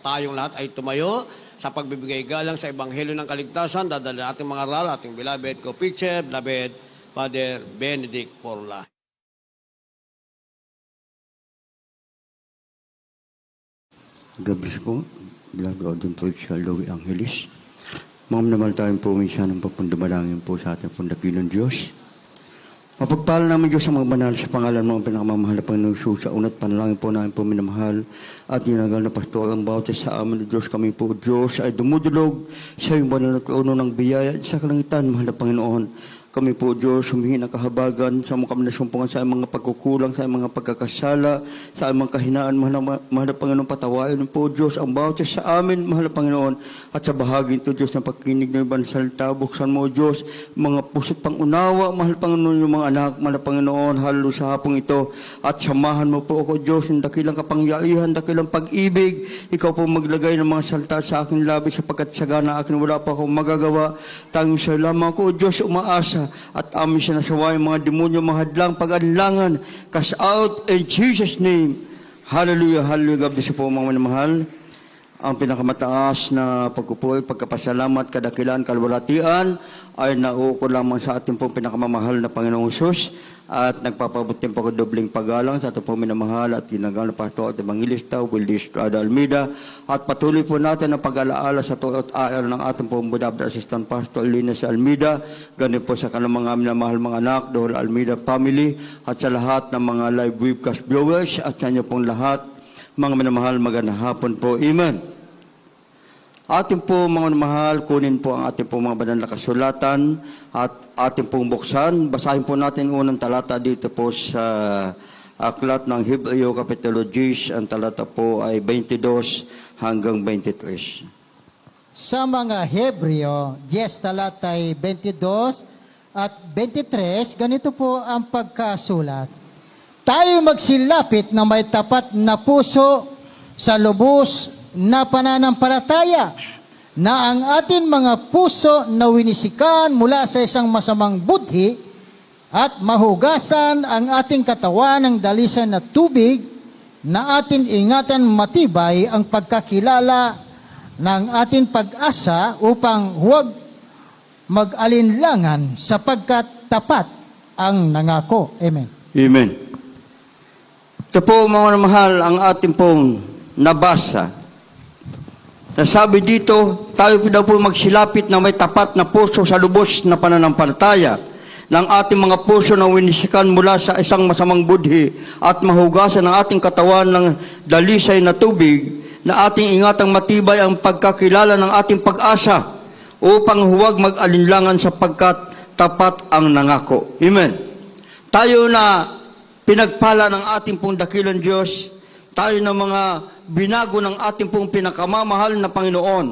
tayong lahat ay tumayo sa pagbibigay galang sa Ebanghelyo ng Kaligtasan. Dadala ating mga aral, ating beloved co-preacher, beloved Father Benedict Porla. God bless po, beloved Odon Tulsial Louie Angelis. Mga naman tayong po minsan ng pagpundumalangin po sa ating pundakilang Diyos. Mapagpala namin Diyos ang mga banal sa pangalan mo ang pinakamamahal na Panginoon Jesus. Sa unat panalangin po namin po minamahal at ginagal na pastor ang bawat sa amin Diyos. Kami po Diyos ay dumudulog sa iyong banal na trono ng biyaya sa kalangitan, mahal na Panginoon. Kami po Diyos, humihingi ng kahabagan sa mga kami nasumpungan sa mga pagkukulang, sa mga pagkakasala, sa mga kahinaan, mahal na Panginoon, patawain po Diyos ang bawat sa amin, mahal na Panginoon, at sa bahagi ito Diyos na pagkinig ng ibang salita, buksan mo Diyos, mga puso't pangunawa, mahal na Panginoon, yung mga anak, mahal na Panginoon, halo sa hapong ito, at samahan mo po ako Diyos, yung dakilang kapangyarihan, dakilang pag-ibig, ikaw po maglagay ng mga salita sa aking labi, sapagkat sagana akin wala pa akong magagawa, tanging sa lamang ko Diyos umaasa, at amin siya nasaway mga demonyo, mga hadlang, pag-adlangan, cast out in Jesus' name. Hallelujah, hallelujah. God bless you po mga manamahal. Ang pinakamataas na pagkupoy, pagkapasalamat, kadakilan, kalwalatian ay nauukol lamang sa ating pong pinakamamahal na Panginoong Hesus. At nagpapabutin po ko dobling paggalang sa ating pong minamahal at ginagal na Pastor at Evangelista Wildy Estrada Almeida. At patuloy po natin ang pag-alaala sa tuot aral ng ating pong Budabda Assistant Pastor Linus Almeida. Ganun po sa kanang mga minamahal mga anak, Dohol Almeida family, at sa lahat ng mga live webcast viewers at sa inyo pong lahat, mga minamahal, magandang hapon po. Amen. Ating po mga mahal, kunin po ang ating po mga banal na kasulatan at ating pong buksan. Basahin po natin unang talata dito po sa aklat ng Hebreo Kapitulo 10. Ang talata po ay 22 hanggang 23. Sa mga Hebreo, 10 talatay 22 at 23, ganito po ang pagkasulat. Tayo magsilapit na may tapat na puso sa lubos na pananampalataya, na ang atin mga puso na winisikan mula sa isang masamang budhi at mahugasan ang ating katawan ng dalisan na tubig, na atin ingatan matibay ang pagkakilala ng ating pag-asa upang huwag mag-alinlangan sapagkat tapat ang nangako. Amen. Amen. Ito po mga mahal ang ating pong nabasa. Nasabi dito, tayo daw po magsilapit na may tapat na puso sa lubos na pananampalataya ng ating mga puso na winisikan mula sa isang masamang budhi at mahugasan ng ating katawan ng dalisay na tubig, na ating ingatang matibay ang pagkakilala ng ating pag-asa upang huwag mag-alinlangan sapagkat tapat ang nangako. Amen. Tayo na pinagpala ng ating pong dakilang Diyos, tayo na mga binago ng ating pong pinakamamahal na Panginoon,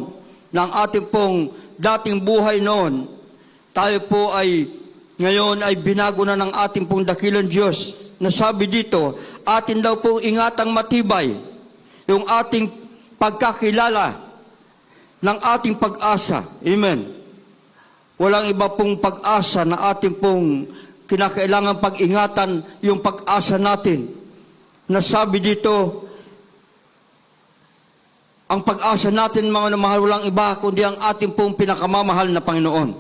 ng ating pong dating buhay noon, tayo po ay ngayon ay binago na ng ating pong dakilang Diyos. Nasabi dito, atin daw pong ingatang matibay yung ating pagkakilala ng ating pag-asa. Amen. Walang iba pong pag-asa na ating pong kinakailangan pag-ingatan yung pag-asa natin. Nasabi dito, ang pag-asa natin mga namahal, walang iba kundi ang ating pong pinakamamahal na Panginoon.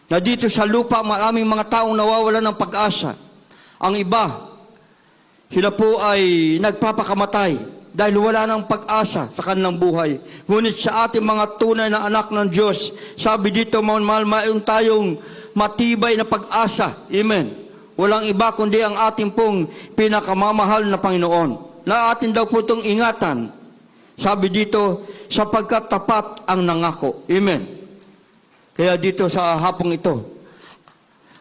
Na dito sa lupa, maraming mga taong nawawalan ng pag-asa. Ang iba, sila po ay nagpapakamatay dahil wala ng pag-asa sa kanilang buhay. Ngunit sa ating mga tunay na anak ng Diyos, sabi dito mga mahal, mayroon tayong matibay na pag-asa. Amen. Walang iba kundi ang ating pong pinakamamahal na Panginoon. Na atin daw po itong ingatan. Sabi dito, sapagkat tapat ang nangako. Amen. Kaya dito sa hapong ito,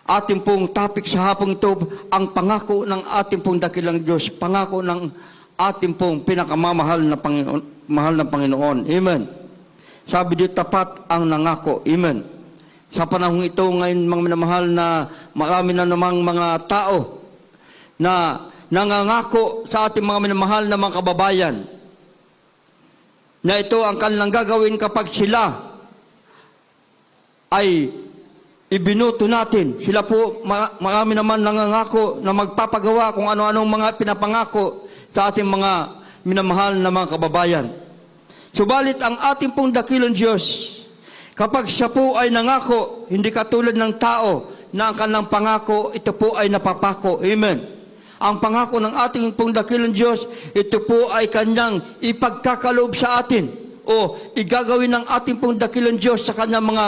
ating pong topic sa hapong ito, ang pangako ng ating pong dakilang Diyos, pangako ng ating pong pinakamamahal na Panginoon, mahal na Panginoon. Amen. Sabi dito, tapat ang nangako. Amen. Sa panahong ito ngayon, mga minamahal, na marami na namang mga tao na nangangako sa ating mga minamahal na mga kababayan, na ito ang kanilang gagawin kapag sila ay ibinuto natin. Sila po, marami naman nangangako na magpapagawa kung ano-anong mga pinapangako sa ating mga minamahal na mga kababayan. Subalit ang ating pong dakilang Diyos, kapag siya po ay nangako, hindi katulad ng tao na ang kanilang pangako, ito po ay napapako. Amen. Ang pangako ng ating pong dakilang Diyos, ito po ay kanyang ipagkakaloob sa atin o igagawin ng ating pong dakilang Diyos sa kanyang mga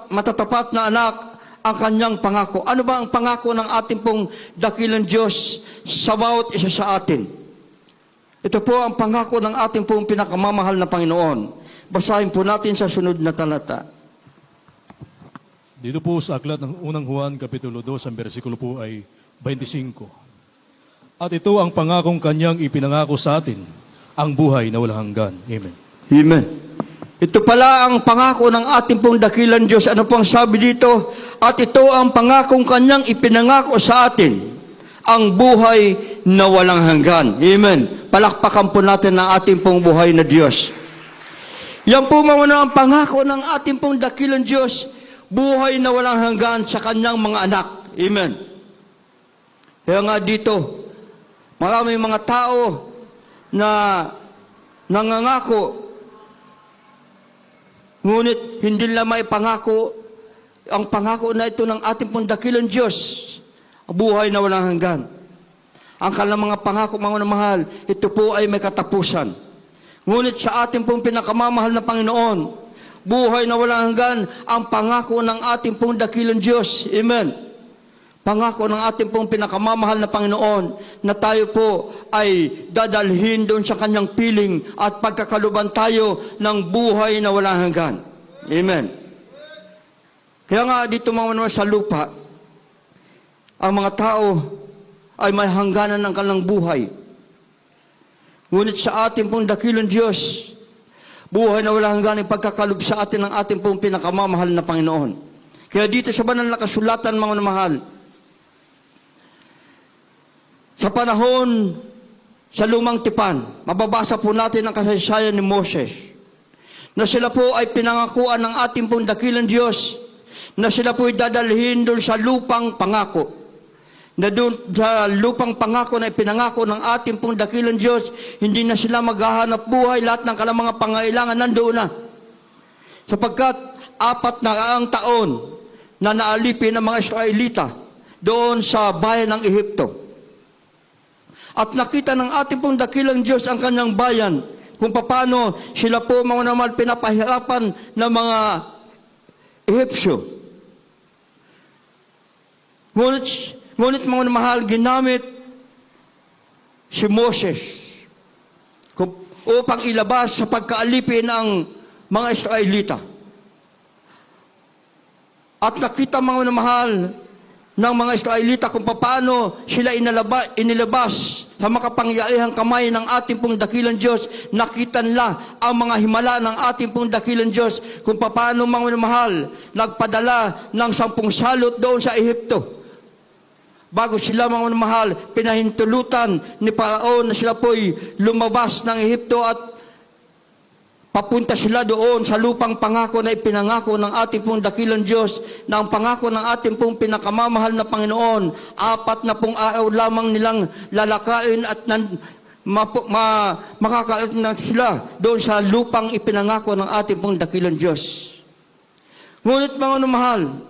matatapat na anak ang kanyang pangako. Ano ba ang pangako ng ating pong dakilang Diyos sa bawat isa sa atin? Ito po ang pangako ng ating pong pinakamamahal na Panginoon. Basahin po natin sa sunod na talata. Dito po sa aklat ng unang Juan, Kapitulo 2, ang bersikulo po ay 25. At ito ang pangakong kanyang ipinangako sa atin, ang buhay na walang hanggan. Amen. Amen. Ito pala ang pangako ng ating pong dakilang Diyos. Ano pong sabi dito? At ito ang pangakong kanyang ipinangako sa atin, ang buhay na walang hanggan. Amen. Palakpakan po natin ang ating pong buhay na Diyos. Yan po mga ang pangako ng ating pong dakilang Diyos, buhay na walang hanggan sa kanyang mga anak. Amen. Kaya nga dito, maraming mga tao na nangangako, ngunit hindi nila maipangako ang pangako na ito ng ating pong dakilang Diyos, buhay na walang hanggan. Ang kanilang mga pangako, mga mahal, ito po ay may katapusan. Ngunit sa ating pong pinakamamahal na Panginoon, buhay na walang hanggan, ang pangako ng ating pong dakilang Diyos. Amen. Pangako ng ating pong pinakamamahal na Panginoon na tayo po ay dadalhin doon sa kanyang piling at pagkakaluban tayo ng buhay na walang hanggan. Amen. Kaya nga dito mga sa lupa, ang mga tao ay may hangganan ng kanilang buhay. Ngunit sa ating pong dakilang Diyos, buhay na walang hanggan ang pagkakalob sa atin ng ating pong pinakamamahal na Panginoon. Kaya dito sa banal na kasulatan, mga mahal, sa panahon sa lumang tipan, mababasa po natin ang kasaysayan ni Moses, na sila po ay pinangakuan ng ating pong dakilang Diyos, na sila po ay dadalhin doon sa lupang pangako. Na doon sa lupang pangako na ipinangako ng ating pong dakilang Diyos, hindi na sila maghahanap buhay, lahat ng kanilang mga pangailangan nandoon na. Sapagkat 400 taon na naalipin ng mga Israelita doon sa bayan ng Ehipto. At nakita ng ating pong dakilang Diyos ang kanyang bayan, kung paano sila po mga naman pinapahirapan ng mga Ehipsyo. Ngunit mga mahal, ginamit si Moses upang ilabas sa pagkaalipin ng mga Israelita. At nakita mga mahal ng mga Israelita kung paano sila inilabas sa makapangyarihang kamay ng ating pong dakilang Diyos. Nakita nila ang mga himala ng ating pong dakilang Diyos kung paano mga mahal nagpadala ng 10 salot doon sa Ehipto. Bago sila mga mahal, pinahintulutan ni Paraon na sila po'y lumabas ng Ehipto at papunta sila doon sa lupang pangako na ipinangako ng ating pong dakilang Diyos, na ang pangako ng ating pong pinakamamahal na Panginoon, 40 araw lamang nilang lalakain at makakain na sila doon sa lupang ipinangako ng ating pong dakilang Diyos. Ngunit mga mahal,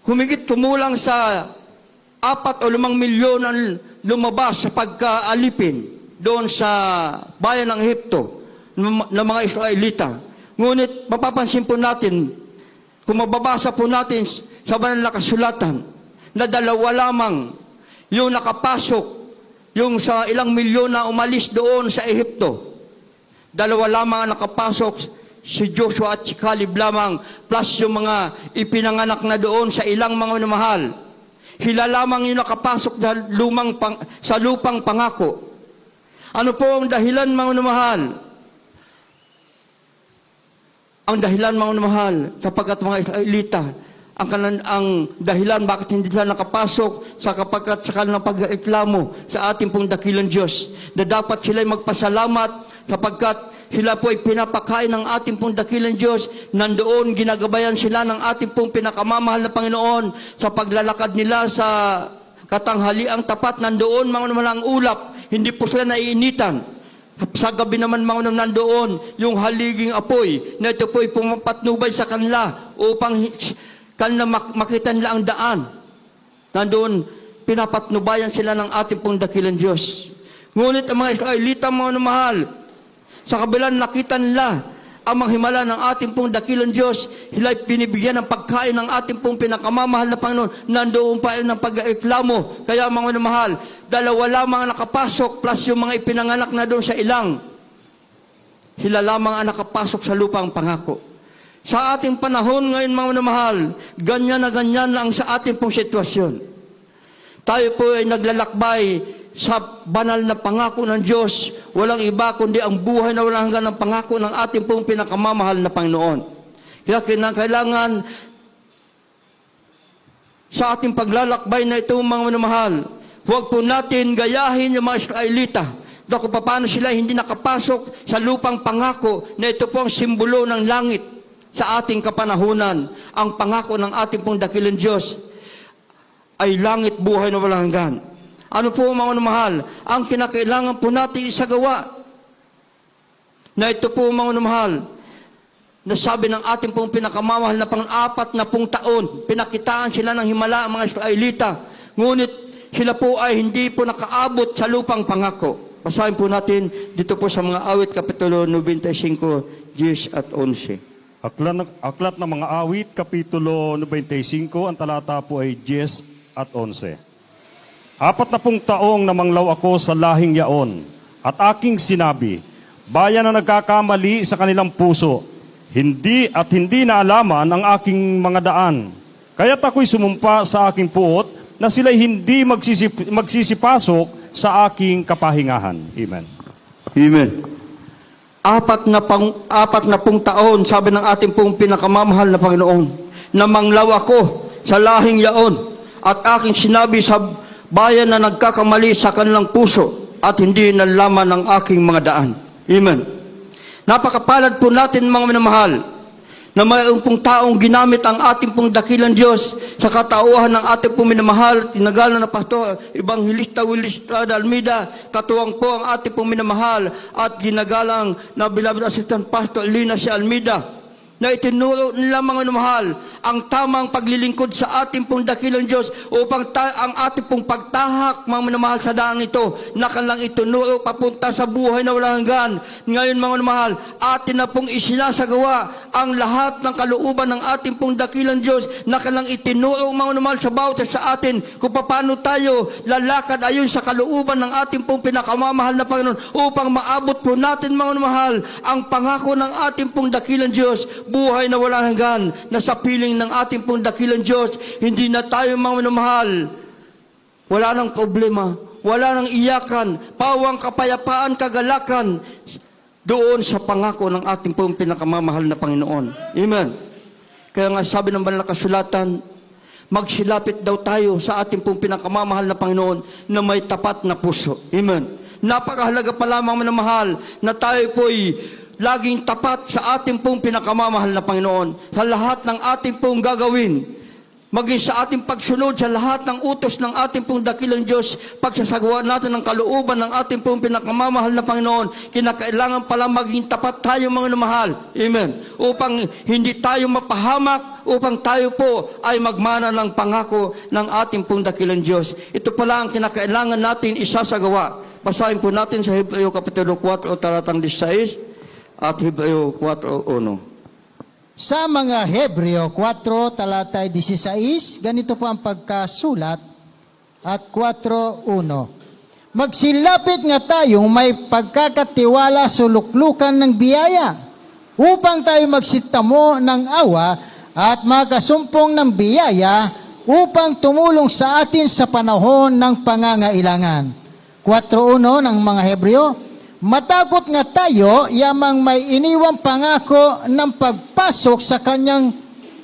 humigit kumulang sa 4 o 5 milyon ang lumabas sa pagkaalipin doon sa bayan ng Ehipto ng mga Israelita. Ngunit mapapansin po natin, kung mababasa po natin sa banal na kasulatan, na 2 lamang yung nakapasok, yung sa ilang milyon na umalis doon sa Ehipto. 2 lamang ang nakapasok, si Joshua at si Caleb lamang, plus yung mga ipinanganak na doon sa ilang mga mahal. Sila lamang yung nakapasok sa lupang pangako. Ano po ang dahilan, mga mahal? Ang dahilan, mga mahal, sapagkat mga Israelita, ang dahilan bakit hindi sila nakapasok sa kanilang pag-reklamo sa ating pong dakilang Diyos, na dapat sila magpasalamat sapagkat sila po ay pinapakain ng ating pong dakilang Diyos. Nandoon, ginagabayan sila ng ating pong pinakamamahal na Panginoon sa paglalakad nila sa katanghaliang tapat. Nandoon mga naman ang ulap. Hindi po sila naiinitan. Sa gabi naman mga nandoon, yung haliging apoy, na ito po'y pumapatnubay sa kanila upang kanila makita nila ang daan. Nandoon, pinapatnubayan sila ng ating pong dakilang Diyos. Ngunit ang mga Israelita, mga mahal, sa kabilang nakita nila ang mga himala ng ating pong dakilang Diyos, sila'y binibigyan ng pagkain ng ating pong pinakamamahal na Panginoon, nandoon pa ng pag-reklamo. Kaya mga mahal, dalawa lamang ang nakapasok plus yung mga ipinanganak na doon sa ilang. Sila lamang ang nakapasok sa lupang pangako. Sa ating panahon ngayon mga mahal, ganyan na ganyan lang sa ating pong sitwasyon. Tayo po ay naglalakbay sa banal na pangako ng Diyos. Walang iba kundi ang buhay na walang hanggan ng pangako ng ating pong pinakamamahal na Panginoon. Kaya kailangan sa ating paglalakbay na ito mga mahal, huwag po natin gayahin yung mga Israelita kung paano sila hindi nakapasok sa lupang pangako na ito po ang simbolo ng langit sa ating kapanahunan. Ang pangako ng ating pong dakilang Diyos ay langit buhay na walang hanggan. Ano po mga mahal? Ang kinakailangan po natin isagawa na ito po mga mahal, nasabi ng ating pong pinakamamahal na pang-4 na taon, pinakitaan sila ng himala ang mga Israelita. Ngunit sila po ay hindi po nakaabot sa lupang pangako. Basahin po natin dito po sa mga awit, Kapitulo 95, 10 at 11. Aklat ng mga awit, Kapitulo 95, ang talata po ay 10 at 11. 40 taong namanglaw ako sa lahing yaon, at aking sinabi, bayan na nagkakamali sa kanilang puso, hindi naalaman ang aking mga daan. Kaya't ako'y sumumpa sa aking puot, na sila'y hindi magsisipasok sa aking kapahingahan. Amen. Amen. 40 taon, sabi ng ating pong pinakamamahal na Panginoon, namanglaw ako sa lahing yaon, at aking sinabi sa bayan na nagkakamali sa kanilang puso at hindi nalaman ng aking mga daan. Amen. Napakapalad po natin mga minamahal na mayroon pong taong ginamit ang ating pong dakilang Diyos sa katauhan ng ating pong minamahal, tinagalan na Pastor Evangelista Willis Estrada Almeida, katuwang po ang ating pong minamahal at ginagalang na beloved assistant Pastor Lina C. Almeida, na itinuro nila mga mahal ang tamang paglilingkod sa ating pong dakilang Diyos upang ang ating pong pagtahak mga minamahal sa daan ito na kanilang itinuro papunta sa buhay na walang hanggan. Ngayon mga minamahal, atin na pong isinasagawa ang lahat ng kalooban ng ating pong dakilang Diyos na kanilang itinuro mga minamahal sa bawat sa atin kung paano tayo lalakad ayon sa kalooban ng ating pong pinakamamahal na Panginoon upang maabot po natin mga minamahal ang pangako ng ating pong dakilang Diyos, buhay na walang hanggan, na sa piling ng ating pong dakilang Diyos, hindi na tayo mga minamahal. Wala nang problema, wala nang iyakan, pawang kapayapaan, kagalakan, doon sa pangako ng ating pong pinakamamahal na Panginoon. Amen. Kaya nga sabi ng banal na kasulatan, magsilapit daw tayo sa ating pong pinakamamahal na Panginoon na may tapat na puso. Amen. Napakahalaga pa lamang minamahal na tayo po'y laging tapat sa ating pong pinakamamahal na Panginoon sa lahat ng ating pong gagawin, maging sa ating pagsunod sa lahat ng utos ng ating pong dakilang Diyos, pagsasagawa natin ng kalooban ng ating pong pinakamamahal na Panginoon. Kinakailangan pala maging tapat tayo mga mahal. Amen. Upang hindi tayo mapahamak, upang tayo po ay magmana ng pangako ng ating pong dakilang Diyos. Ito pala ang kinakailangan natin isasagawa. Basahin po natin sa Hebreo Kapitulo 4 talatang 16 at Hebreo 4:1. Sa mga Hebreo 4, talatay 16, ganito po ang pagkasulat at 4:1. Magsilapit nga tayong may pagkakatiwala sa luklukan ng biyaya upang tayo magsitamo ng awa at makasumpong ng biyaya upang tumulong sa atin sa panahon ng pangangailangan. 4:1 ng mga Hebreo, matakot nga tayo, yamang may iniwang pangako ng pagpasok sa kanyang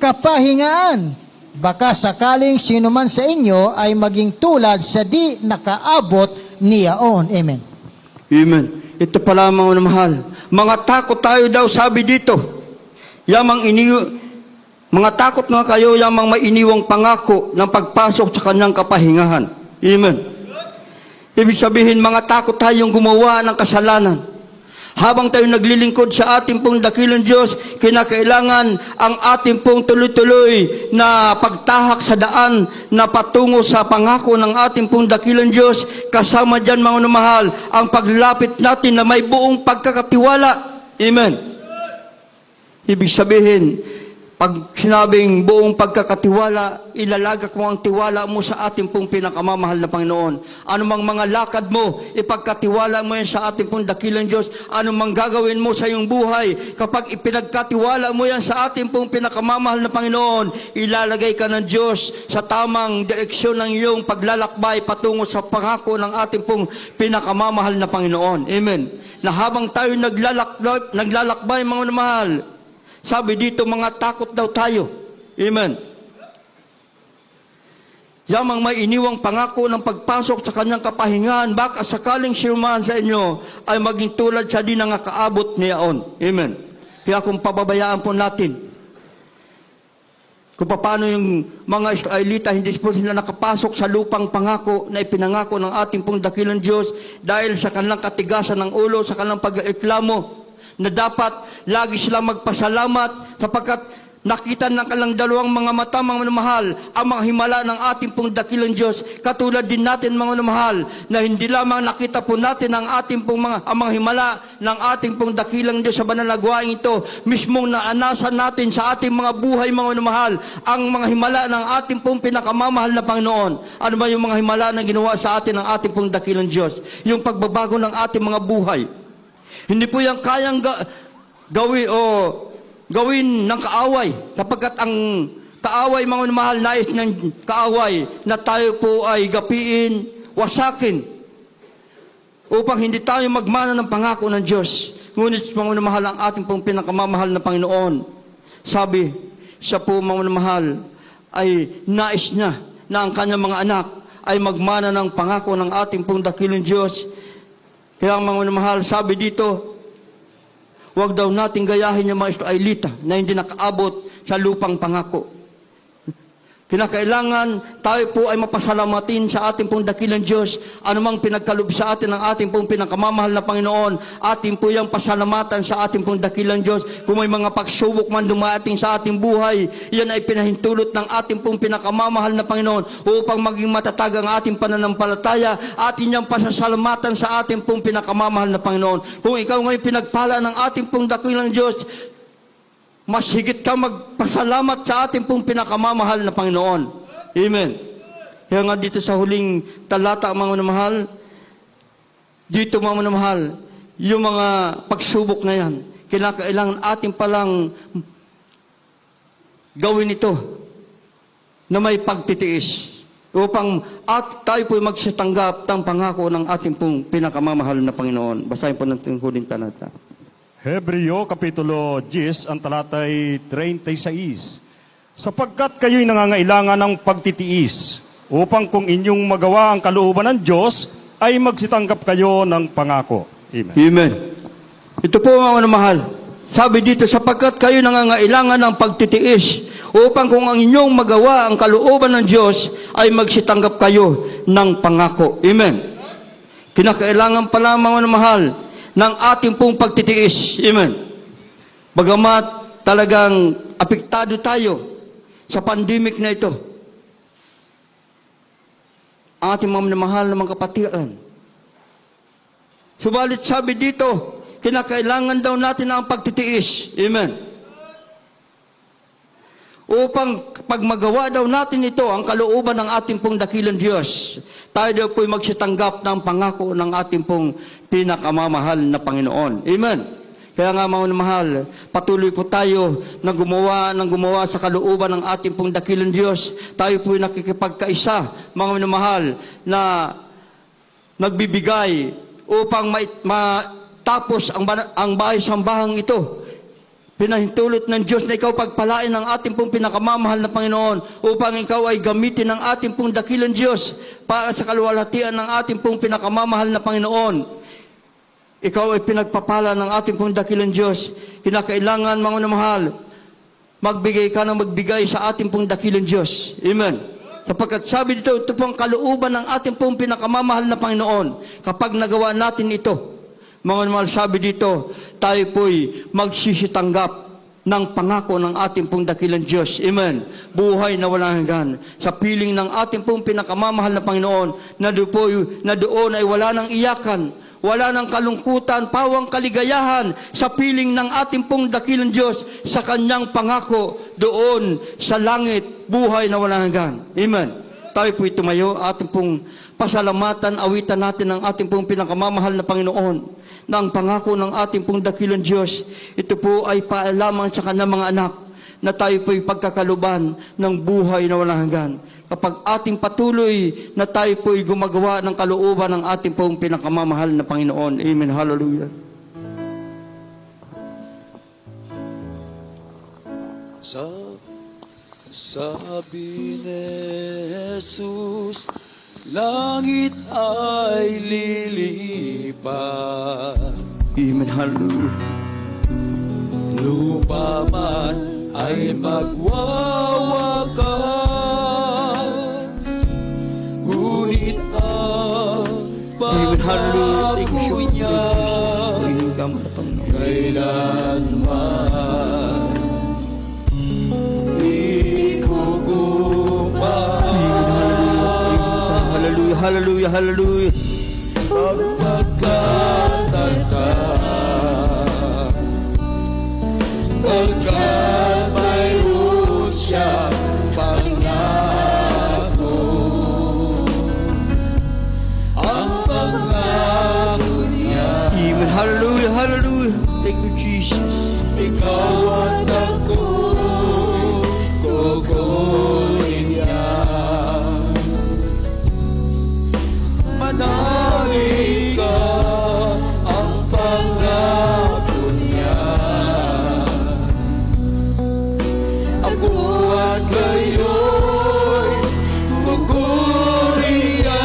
kapahingaan. Baka sakaling sino man sa inyo ay maging tulad sa di nakaabot niyaon. Amen. Amen. Ito pala mga mahal. Mga takot tayo daw, sabi dito. Mga takot nga kayo, yamang may iniwang pangako ng pagpasok sa kanyang kapahingahan. Amen. Ibig sabihin, mga takot tayong gumawa ng kasalanan. habang tayo naglilingkod sa ating pong dakilang Diyos, kinakailangan ang ating pong tuloy-tuloy na pagtahak sa daan na patungo sa pangako ng ating pong dakilang Diyos. Kasama dyan, mga mahal, ang paglapit natin na may buong pagkakatiwala. Amen. Ibig sabihin, pag sinabing buong pagkakatiwala, ilalagak mo ang tiwala mo sa ating pong pinakamamahal na Panginoon. Anumang mga lakad mo, ipagkatiwala mo yan sa ating pong dakilang Diyos. Anumang gagawin mo sa iyong buhay, kapag ipinagkatiwala mo yan sa ating pong pinakamamahal na Panginoon, ilalagay ka ng Diyos sa tamang direksyon ng iyong paglalakbay patungo sa pangako ng ating pong pinakamamahal na Panginoon. Amen. Na habang tayo naglalakbay, mga mahal, sabi dito, mga takot daw tayo. Amen. Yamang may iniwang pangako ng pagpasok sa kanyang kapahingahan, baka sakaling sinuman sa inyo ay maging tulad siya din ang nakaabot niyaon. Amen. Kaya kung pababayaan po natin, kung paano yung mga Israelita, hindi po sila nakapasok sa lupang pangako na ipinangako ng ating pong dakilang Diyos dahil sa kanilang katigasan ng ulo, sa kanilang pag-reklamo, na dapat lagi silang magpasalamat sapagkat nakita ng kanilang dalawang mga mata, mga mahal, ang mga himala ng ating pong dakilang Diyos. Katulad din natin, mga mahal, na hindi lamang nakita po natin ang ating pong ang mga himala ng ating pong dakilang Diyos sa banal na gawain ito, mismong naanasan natin sa ating mga buhay, mga mahal, ang mga himala ng ating pong pinakamamahal na Panginoon. Ano ba yung mga himala na ginawa sa atin ng ating pong dakilang Diyos? Yung pagbabago ng ating mga buhay. Hindi po yan kayang gawin ng kaaway, sapagkat ang kaaway, mga mahal, nais ng kaaway na tayo po ay gapiin, wasakin, upang hindi tayo magmana ng pangako ng Diyos. Ngunit, mga mahal, ang ating pong pinakamamahal na Panginoon, sabi, siya po, mga mahal, ay nais niya na ang kanyang mga anak ay magmana ng pangako ng ating pong dakilang Diyos. Kaya, mga mahal, sabi dito, huwag daw natin gayahin yung mga Israelita na hindi nakaabot sa lupang pangako. Kinakailangan tayo po ay mapasalamatin sa ating pong dakilang Diyos. Anumang pinagkaloob sa atin ng ating pong pinakamamahal na Panginoon, ating po yung pasalamatan sa ating pong dakilang Diyos. Kung may mga pagsubok man dumating sa ating buhay, yan ay pinahintulot ng ating pong pinakamamahal na Panginoon upang maging matatag ang ating pananampalataya, atin yung pasasalamatan sa ating pong pinakamamahal na Panginoon. Kung ikaw ngayon pinagpala ng ating pong dakilang Diyos, mas higit ka magpasalamat sa ating pong pinakamamahal na Panginoon. Amen. Kaya nga dito sa huling talata, mga mahal, dito, mga mahal, yung mga pagsubok na yan, kinakailangan ating palang gawin ito na may pagtitiis upang tayo po magsitanggap ng pangako ng ating pong pinakamamahal na Panginoon. Basahin po natin yung huling talata. Hebreo Kapitulo 10, ang talatay 36. Sapagkat kayo'y nangangailangan ng pagtitiis, upang kung inyong magawa ang kalooban ng Diyos, ay magsitanggap kayo ng pangako. Amen. Amen. Ito po, mga mahal. Sabi dito, sapagkat kayo nangangailangan ng pagtitiis, upang kung ang inyong magawa ang kalooban ng Diyos, ay magsitanggap kayo ng pangako. Amen. Kinakailangan pala, mga mahal, ng ating pong pagtitiis. Amen. Bagamat talagang apektado tayo sa pandemic na ito, ang ating mga mahal na mga kapatiran. Subalit sabi dito, kinakailangan daw natin ang pagtitiis. Amen. Upang pag magawa daw natin ito, ang kalooban ng ating pong dakilang Diyos, tayo daw po'y magsitanggap ng pangako ng ating pong pinakamamahal na Panginoon. Amen. Kaya nga, mga mahal, patuloy po tayo na gumawa sa kalooban ng ating pong dakilang Diyos. Tayo po'y nakikipagkaisa, mga mahal, na nagbibigay upang matapos ang bahay-sambahang ito. Pinahintulot ng Diyos na ikaw pagpalain ng ating pong pinakamamahal na Panginoon upang ikaw ay gamitin ng ating pong dakilang Diyos para sa kaluwalhatian ng ating pong pinakamamahal na Panginoon. Ikaw ay pinagpapala ng ating pong dakilang Diyos. Kinakailangan, mga mahal, magbigay ka ng magbigay sa ating pong dakilang Diyos. Amen. Sapagkat sabi dito, ito pong kalooban ng ating pong pinakamamahal na Panginoon. Kapag nagawa natin ito, Mga mahal, sabi dito, tayo po'y magsisitanggap ng pangako ng ating pong dakilang Diyos. Amen. Buhay na walang hanggan. Sa piling ng ating pong pinakamamahal na Panginoon, na doon ay wala ng iyakan, wala ng kalungkutan, pawang kaligayahan sa piling ng ating pong dakilang Diyos sa kanyang pangako doon sa langit, buhay na walang hanggan. Amen. Tayo po'y tumayo, ating pong pasalamatan, awitan natin ang ating pong pinakamamahal na Panginoon na ang pangako ng ating pong dakilang Diyos. Ito po ay paalamang sa kanyang mga anak na tayo po'y pagkakaluban ng buhay na walang hanggan. Kapag ating patuloy na tayo po'y gumagawa ng kalooban ng ating pong pinakamamahal na Panginoon. Amen. Hallelujah. Sabi ni Jesus, langit ay lilipas, Amen. Hallelujah. lupa man ay magwawakas, ngunit ang Amen. Hallelujah. Thank you, pangako niya kailanman di kukumpara. Hallelujah. Hallelujah. Hallelujah. Pagkataka, pagkat mayroon siya pangako, ang pangako niya, Amen. Hallelujah. Hallelujah. Thank you, Jesus. ikaw at ako, kukunin niya. Manalig ka, ang pangako niya. Ako at kayo'y kukunin niya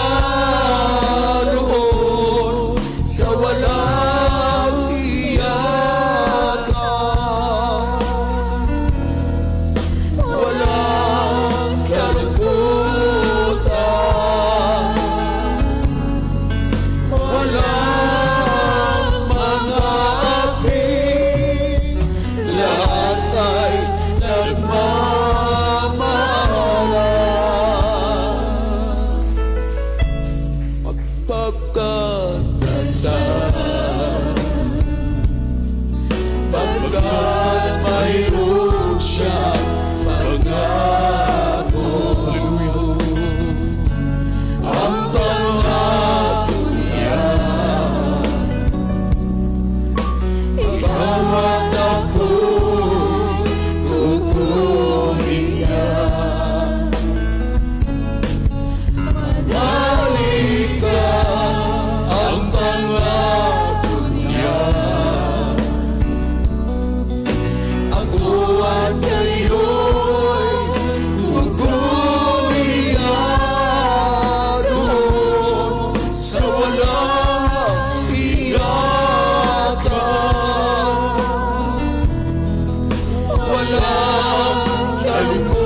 roon sa walang iyakan, walang kalungkutan, walang mga api, lahat ay nagmamahalan. Magpapaganda, pagkat mayroon siyang pangako, ang pangako niya, ikaw at ako, kukunin niya. Manalig ka, ang pangako niya. Ako at kayo'y kukunin niya roon sa walang iyakan, walang kalungkutan,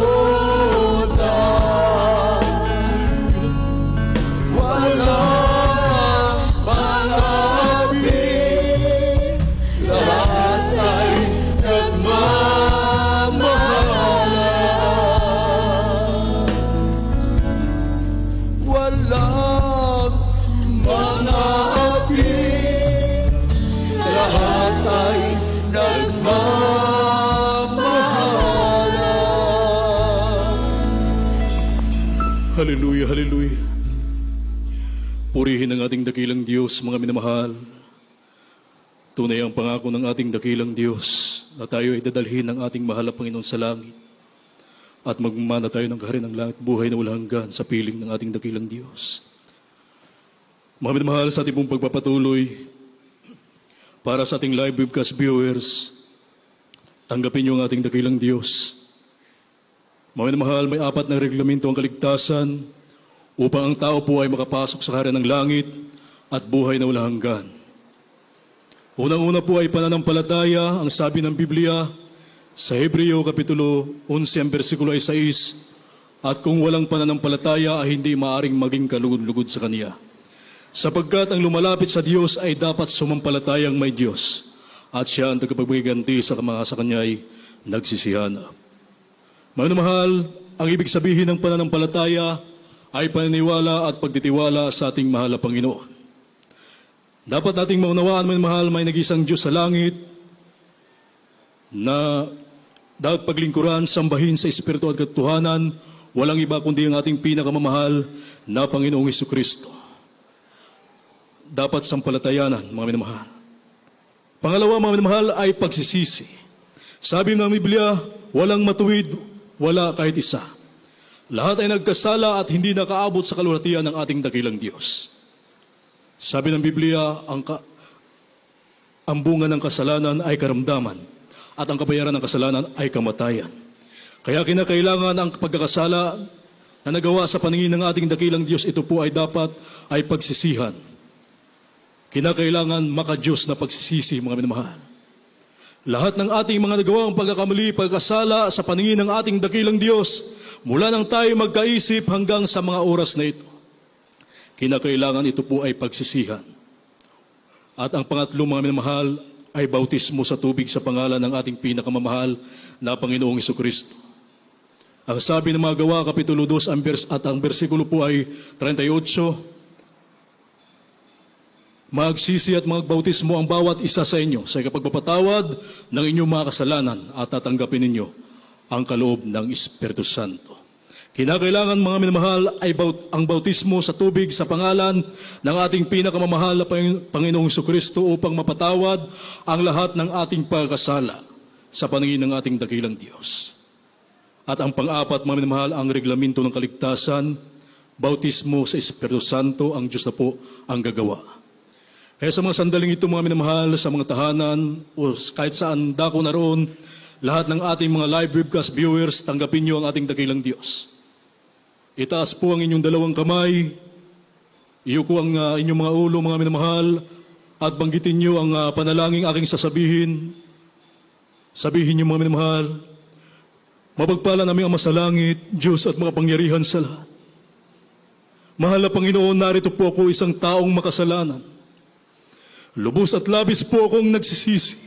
walang mga api, lahat ay nagmamahalan. Walang mga api, lahat ay nagmamahalan. Hallelujah, hallelujah. Purihin ang ating dakilang Diyos, mga minamahal. Tunay ang pangako ng ating dakilang Diyos na tayo ay dadalhin ng ating mahal na Panginoon sa langit at magmana tayo ng kaharian ng langit, buhay na walang hanggan sa piling ng ating dakilang Diyos. Mga minamahal, sa ating pong pagpapatuloy, para sa ating live webcast viewers, tanggapin niyo ang ating dakilang Diyos. Mga minamahal, may 4 na reglamento ang kaligtasan upang ang tao po ay makapasok sa kaharian ng langit at buhay na walang hanggan. Unang-una po ay pananampalataya, ang sabi ng Biblia sa Hebreo Kapitulo 11, ang versikulo 6, at kung walang pananampalataya ay hindi maaring maging kalugod-lugod sa Kanya. Sapagkat ang lumalapit sa Diyos ay dapat sumampalatayang may Diyos at siya ang tagapagbiganti sa mga sa kanya'y nagsisihanap. Mga minamahal, ang ibig sabihin ng pananampalataya ay paniniwala at pagtitiwala sa ating mahal na Panginoon. Dapat nating maunawaan, mga minamahal, may nag-isang Diyos sa langit na dapat paglingkuran, sambahin sa Espiritu at katotohanan, walang iba kundi ang ating pinakamamahal na Panginoong Hesukristo. Dapat sampalatayanan, mga minamahal. Pangalawa, mga minamahal, ay pagsisisi. Sabi ng Biblia, walang matuwid, wala kahit isa. Lahat ay nagkasala at hindi nakaabot sa kaluwalhatian ng ating dakilang Diyos. Sabi ng Biblia, ang bunga ng kasalanan ay karamdaman at ang kabayaran ng kasalanan ay kamatayan. Kaya kinakailangan ang pagkakasala na nagawa sa paningin ng ating dakilang Diyos, ito po ay dapat ay pagsisihan. Kinakailangan maka-Diyos na pagsisisi, mga minamahal. Lahat ng ating mga nagawang pagkakamali, pagkasala sa paningin ng ating dakilang Diyos, mula nang tayo magkaisip hanggang sa mga oras na ito, kinakailangan ito po ay pagsisihan. At ang pangatlo, mga minamahal, ay bautismo sa tubig sa pangalan ng ating pinakamamahal na Panginoong Hesukristo. Ang sabi ng mga Gawa, Kapitulo 2, at ang bersikulo po ay 38, magsisi at magbautismo ang bawat isa sa inyo sa ikapagpapatawad ng inyong mga kasalanan at tatanggapin ninyo ang kaloob ng Espiritu Santo. Kinakailangan, mga minamahal, ay ang bautismo sa tubig sa pangalan ng ating pinakamamahal na Panginoong Hesukristo upang mapatawad ang lahat ng ating pagkasala sa paningin ng ating dakilang Diyos. At ang pang-apat, mga minamahal, ang reglamento ng kaligtasan, bautismo sa Espiritu Santo, ang Diyos na po ang gagawa. Kaya sa mga sandaling ito, mga minamahal, sa mga tahanan o kahit saan dako naroon, lahat ng ating mga live webcast viewers, tanggapin niyo ang ating dakilang Diyos. Itaas po ang inyong dalawang kamay, iyuko ang inyong mga ulo, mga minamahal, at banggitin niyo ang panalangin aking sasabihin. Sabihin niyo, mga minamahal, mapagpala namin ang masalangit, Diyos at makapangyarihan sa lahat. Mahal na Panginoon, narito po ako, isang taong makasalanan. Lubos at labis po akong nagsisisi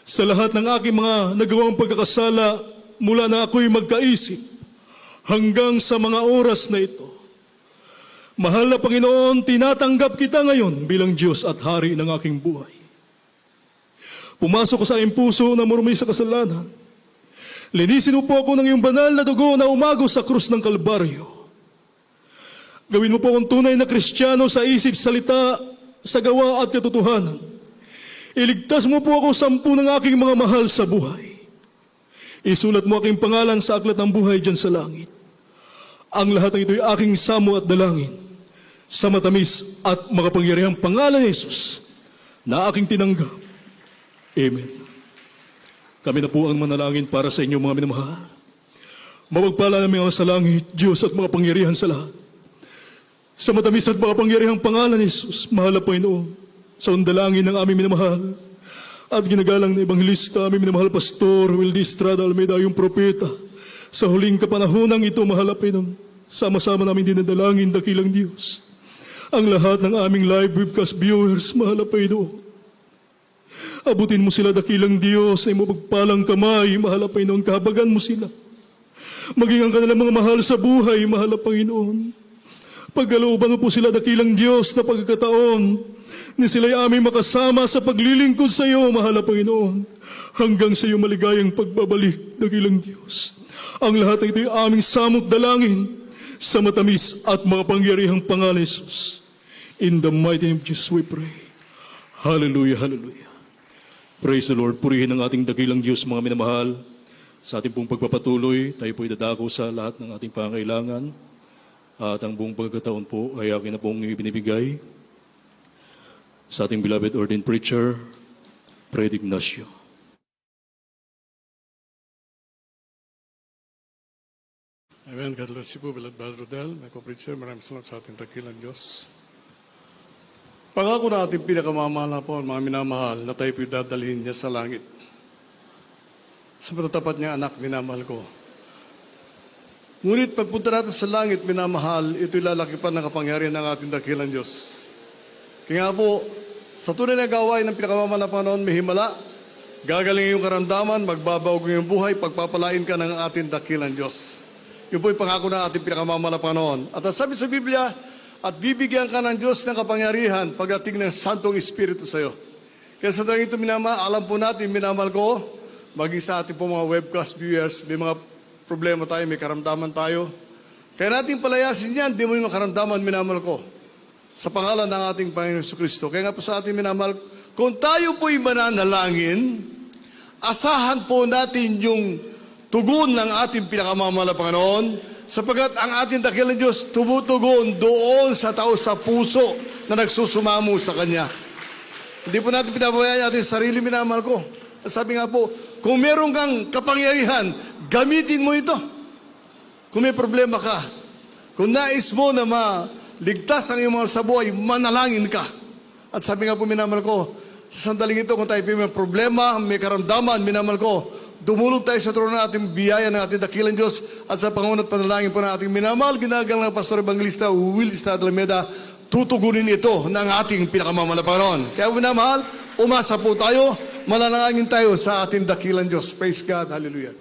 sa lahat ng aking mga nagawang pagkakasala mula na ako'y magkaisip hanggang sa mga oras na ito. Mahal na Panginoon, tinatanggap kita ngayon bilang Diyos at Hari ng aking buhay. Pumasok ko sa aking puso na marumi sa kasalanan. Linisin mo po ako ng iyong banal na dugo na umago sa krus ng Kalbaryo. Gawin mo po akong tunay na Kristiyano sa isip, salita, sa gawa at katotohanan. Iligtas mo po ako 10 ng aking mga mahal sa buhay. Isulat mo aking pangalan sa aklat ng buhay dyan sa langit. Ang lahat ng ito'y aking samo at dalangin sa matamis at makapangyarihang pangalan ni Jesus na aking tinanggap. Amen. Kami na po ang manalangin para sa inyo, mga minamahal. Mapagpala namin ang sa langit, Diyos at makapangyarihan sa lahat. Sa matamis at makapangyarihang pangalan ni Jesus, mahal na Panginoon, sa undalangin ng aming minamahal at ginagalang na Ebanghelista, aming minamahal Pastor Wildy Estrada Almeida, yung propeta, sa huling kapanahonang ito, mahal na Panginoon, sama-sama namin dinadalangin, dakilang Diyos, ang lahat ng aming live webcast viewers, mahal na Panginoon. Abutin mo sila, dakilang Diyos, ay mapagpalang kamay, mahal na Panginoon, kahabagan mo sila. Maging ang kanilang mga mahal sa buhay, mahal na Panginoon. Pagkalooban mo po sila, dakilang Diyos, na pagkakataon ni sila'y aming makasama sa paglilingkod sa iyo, mahal na Panginoon, hanggang sa iyo maligayang pagbabalik, dakilang Diyos. Ang lahat ng ito'y aming samot dalangin sa matamis at makapangyarihang pangalan ni Jesus. In the mighty name of Jesus we pray. Hallelujah, hallelujah. Praise the Lord. Purihin ang ating dakilang Diyos, mga minamahal. Sa ating pong pagpapatuloy, tayo po'y dadako sa lahat ng ating pangangailangan. At ang buong pagkakataon po ay akin na pong ibinibigay sa ating beloved ordained preacher, Fred Ignacio. Amen. God bless you po, beloved Brother Rodel, my co-preacher. Maraming salamat sa ating dakilang Diyos. Pangako natin pinakamamahal na po, mga minamahal, na tayo po'y dadalhin niya sa langit. Sa matatapat niya anak, minamahal ko. Ngunit pagpunta natin sa langit, minamahal, ito'y lalaki pa ng kapangyarihan ng ating dakilang Diyos. Kaya nga po, sa tunay na gawain ng pinakamamahal na Panginoon, may himala, gagalingin yung karamdaman, magbabago yung buhay, pagpapalain ka ng ating dakilang Diyos. Yun po'y pangako ng ating pinakamamahal na Panginoon. At ang sabi sa Biblia, at bibigyan ka ng Diyos ng kapangyarihan pagdating ng Santong Espiritu sa iyo. Kaya sa daling ito, alam po natin, minamahal ko, maging sa ating po mga webcast viewers, may mga problema tayo, may karamdaman tayo. Kaya natin palayasin yan, di mo yung karamdaman, minamahal ko. Sa pangalan ng ating Panginoon Kristo. Kaya nga po sa ating minamahal, kung tayo po'y mananalangin, asahan po natin yung tugon ng ating pinakamamahal na Panginoon, sapagat ang ating dakilang Diyos tumutugon doon sa tao sa puso na nagsusumamo sa Kanya. Hindi po natin pinabayaan ating sarili, minamahal ko. Sabi nga po, kung meron kang kapangyarihan, gamitin mo ito. Kung may problema ka, kung nais mo na maligtas ang iyong mga sa buhay, manalangin ka. At sabi nga po, minamahal ko, sa sandaling ito, kung tayo may problema, may karamdaman, minamahal ko, dumulog tayo sa trono ng ating biyaya ng ating dakilang Diyos at sa pangunat panalangin po ng ating minamahal, ginagalang ng Pastor Evangelista Will Estrada Alameda, tutugunin ito ng ating pinakamamahal na Panginoon. Kaya minamahal, umasa po tayo, manalangin tayo sa ating dakilang Diyos. Praise God. Hallelujah.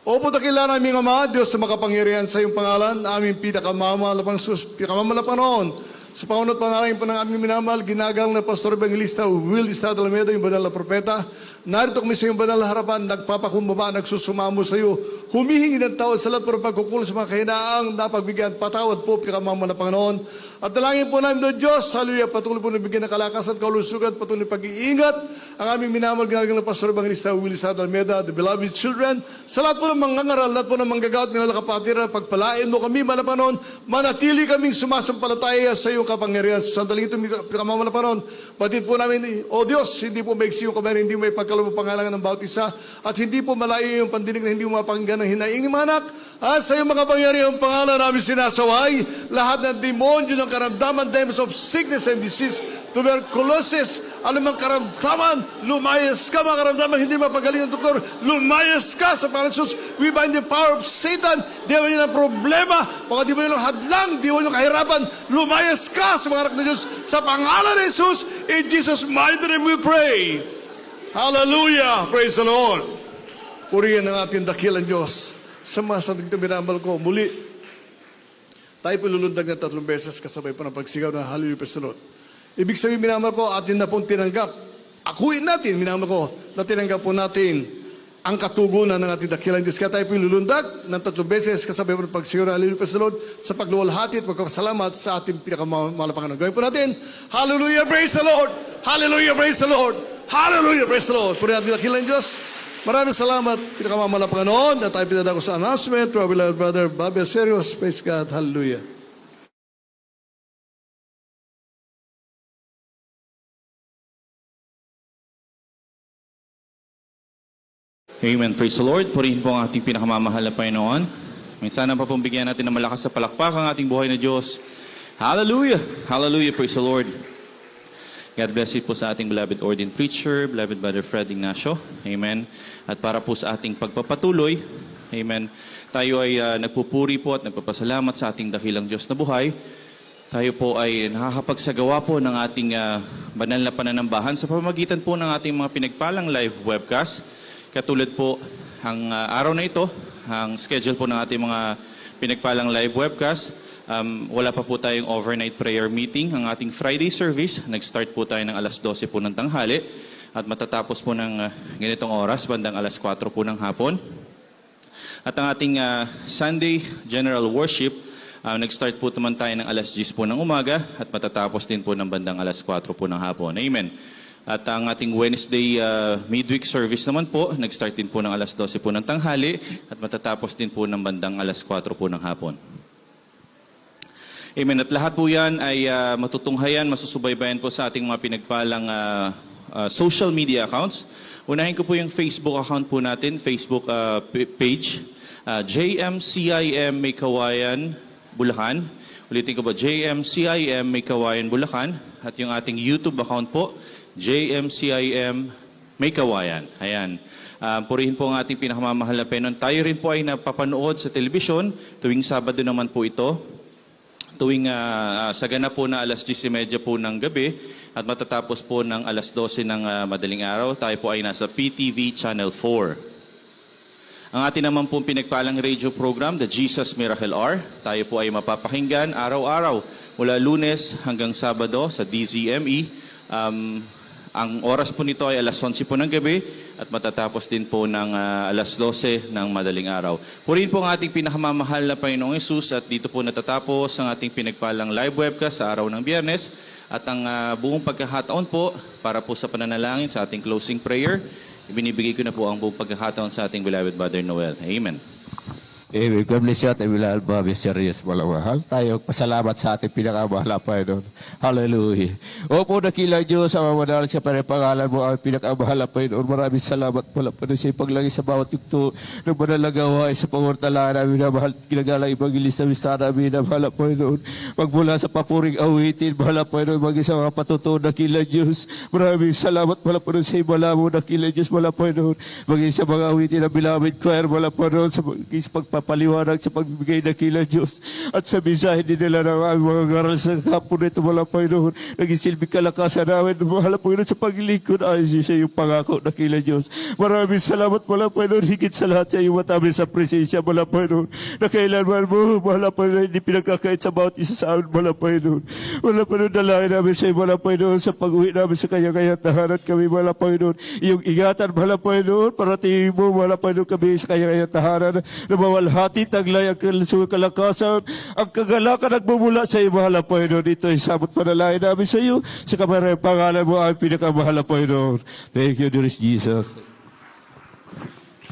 Opo, dakilan naming Ama, Diyos sa makapangyarihan sa iyong pangalan, aming pinakamamahal na Panginoon. Sa pangunat panalangin po ng aming minamahal, ginagalang na Pastor Evangelista Will Estrada Alameda, yung banal na propeta. Narito kami sa iyong banal na harapan, nagpapakumbaba, nagsusumamo sa iyo, humihingi ng tawad sa lahat ng pagkukulos sa mga kahinaang napagbigyan, patawad po, pinakamamahal na Panginoon. At dalangin po namin doon, Diyos, hallelujah, patuloy po nabigyan ng kalakasan, kaulusugan, patuloy pag-iingat, ang aming minamahal, ginagalang na Pastor Evangelista Will Estrada Alameda, the beloved children, sa lahat po ng mga ngaral, lahat po ng manggagawat, minala kapatiran, pagpalain mo kami, mahal na Panginoon, manatili kaming sumasampalataya sa iyong kapangyarihan. Sa sandaling ito, pinakamamahal na Panginoon, batid po namin, O Diyos, hindi po maiksi yung kamay, hindi mo may pagkaloob pangalangan ng bawat isa, at hindi po malayo yung pandinig na hindi mo mapakinggan ng hinaing mga anak. At sa iyong mga pangyarihang pangalan namin sinasaway, lahat ng demonyo ng karamdaman, demons of sickness and disease, tuberculosis, alamang karamdaman, lumayas ka, mga karamdaman, hindi mapagaling ng doktor, lumayas ka sa pangalan ng Jesus. We bind the power of Satan, di mo yun ang problema, baka di mo yun ang hadlang, di mo yun ang kahirapan, lumayas ka sa mga anak ng Diyos, sa pangalan ng Jesus, in Jesus' mighty name we pray. Hallelujah! Praise the Lord! Purihin ang ating dakilang Diyos. Sa mga sandaling ito, minamahal ko, muli, tayo po lulundag ng 3 beses kasabay po ng pagsigaw na Hallelujah, praise the Lord. Ibig sabihin, minamahal ko, atin na pong tinanggap. Akuin natin, minamahal ko, na tinanggap po natin ang katugunan ng ating dakilang Diyos. Kaya tayo po lulundag ng 3 beses kasabay po ng pagsigaw na Hallelujah, praise the Lord, sa pagluwalhati at pagpapasalamat sa ating pinakamahal na Panginoon. Gawin po natin, Hallelujah, praise the Lord! Hallelujah, praise the Lord! Hallelujah, praise the Lord! Purihin natin dakilang Diyos. Maraming salamat, pinakamamahal na Panginoon. At tayo pinadako sa announcement to our beloved brother Bobby Aserios. Praise God. Hallelujah. Amen. Praise the Lord. Purihin po ang ating pinakamamahal na Panginoon. Sana pa pong bigyan natin ng malakas sa palakpak ang ating buhay na Diyos. Hallelujah. Hallelujah. Praise the Lord. God bless you po sa ating beloved ordained preacher, beloved Brother Fred Ignacio. Amen. At para po sa ating pagpapatuloy, amen, tayo ay nagpupuri po at nagpapasalamat sa ating dakilang Diyos na buhay. Tayo po ay nakakapagsagawa po ng ating banal na pananambahan sa pamamagitan po ng ating mga pinagpalang live webcast. Katulad po, ang araw na ito, ang schedule po ng ating mga pinagpalang live webcast, wala pa po tayong overnight prayer meeting. Ang ating Friday service, nag-start po tayo ng alas 12 po ng tanghali at matatapos po ng ganitong oras, bandang alas 4 po ng hapon. At ang ating Sunday General Worship, nag-start po naman tayo ng alas 10 po ng umaga at matatapos din po ng bandang alas 4 po ng hapon. Amen. At ang ating Wednesday midweek service naman po, nag-start din po ng alas 12 po ng tanghali at matatapos din po ng bandang alas 4 po ng hapon. Amen. At lahat po yan ay matutunghayan, masusubaybayan po sa ating mga pinagpalang social media accounts. Unahin ko po yung Facebook account po natin, Facebook page, JMCIM May Kawayan, Bulacan. Ulitin ko po, JMCIM May Kawayan, Bulacan. At yung ating YouTube account po, JMCIM May Kawayan. Ayan. Purihin po ang ating pinakamamahal na Panginoon. Tayo rin po ay napapanood sa telebisyon tuwing Sabado naman po ito. Tuwing sa ganap po na alas 10:30 po ng gabi at matatapos po ng alas 12 ng madaling araw, tayo po ay nasa PTV Channel 4. Ang ating naman pong pinagpalang radio program, The Jesus Miracle Hour, tayo po ay mapapakinggan araw-araw mula Lunes hanggang Sabado sa DZME. Ang oras po nito ay alas 11 po ng gabi at matatapos din po ng alas 12 ng madaling araw. Purihin po ang ating pinakamamahal na Panginoong Hesus at dito po natatapos ang ating pinagpalang live webcast sa araw ng Biyernes at ang buong pagkakataon po para po sa pananalangin sa ating closing prayer. Ibinibigay ko na po ang buong pagkakataon sa ating beloved Brother Noel. Amen. Amen. God bless you at Emilal Babi Serious Malawahal. Tayo pasalamat sa ating pinakamahal na Panginoon. Hallelujah. Opo, dakilang Diyos, ang mamadal siya para pangalan mo ang pinakamahal na Panginoon. Maraming salamat pala po sa ipaglagi sa bawat yugto ng manalagawa sa pangortalaan namin na mahal ginagalang ibangilis na misa namin na mahal na Panginoon. Magmula sa papuring awitin, mahal na Panginoon, maging sa mga patutuo dakilang Diyos. Maraming salamat pala po sa ibala mo dakilang Diyos, mahal na Panginoon. Maging sa mga awitin na beloved choir, mahal na Panginoon, sa paliwanag sa pagbibigay na kila Diyos at sa mensahe din nila ng aming mga ngaral sa kapon nito, mahal Panginoon. Naging silbing kalakasan namin, mahal Panginoon, sa paglilingkod ay siya yung pangako na kila Diyos. Maraming salamat, mahal Panginoon, higit sa lahat sa iyo matamin sa presensya, mahal Panginoon, na kailanman mo, mahal Panginoon, hindi pinagkakait sa bawat isa sa amin, mahal Panginoon. Mahal Panginoon, dalangin namin sa iyo, mahal Panginoon, sa pag-uwi namin sa kanya-kanya tahanan kami, mahal Panginoon. Iyong ingatan, mahal Panginoon, parating mo, mahal Panginoon, kami sa kanya-kanya tahanan na mawalhati, taglay ang kalakasan, ang kagalakan nagmumula sa iyo, mahal Panginoon. Ito ay sabot panalangin namin sa iyo, sa kamarang pangalan mo ang pinakamahal, Panginoon. Thank you, dearest Jesus.